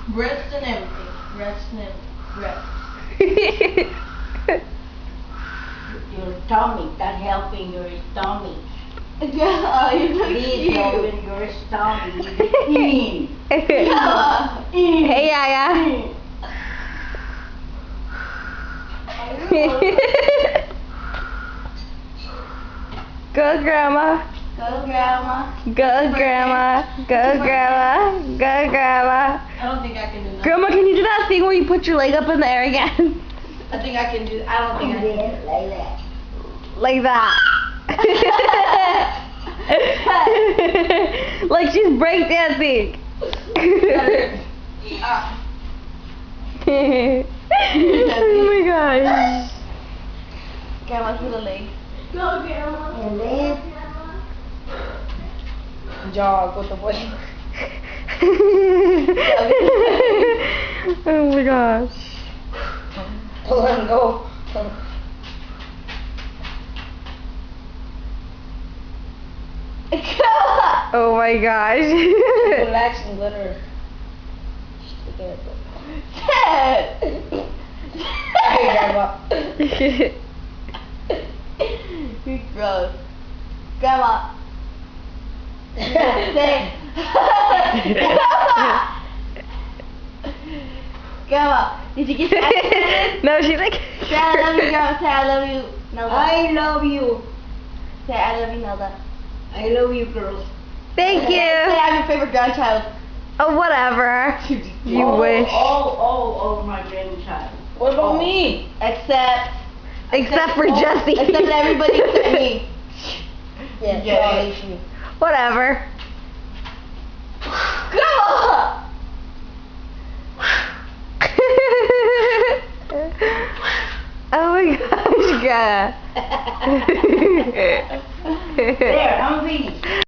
Breast and everything. Breast and everything. Breast. Your stomach, that's helping your stomach. Yeah, you're so Please open cute. your stomach. In. Yeah. Hey, Yaya. Go, Grandma. Go, Grandma. Go, Grandma. Go, Grandma. Go, Grandma. I don't think I can do that. Grandma, can you do that thing where you put your leg up in the air again? I think I can do. I don't think I can do it. Like that. Like that. Like she's breakdancing. Ah. Oh my gosh. Grandma's for the leg. Go, Grandma. And then, Jog with the boy. Oh my gosh. Let him go. Oh my gosh. Relax and let her. Ted! Hey, Grandma. You're gross. Grandma. Say. Grandma, did you get vaccinated? No, she's like. Say I love you, Grandma. Say I love you, Nelda. I love you. Say I love you, Nelda. I love you, girls. Thank Say you. I'm your favorite grandchild. Oh, whatever. You wish. Oh, my grandchild. What about me? Except Except for Jesse. Except everybody except me. Yes, Yeah. obviously. Whatever. Grandma! Oh my gosh, God. There, I'm finished.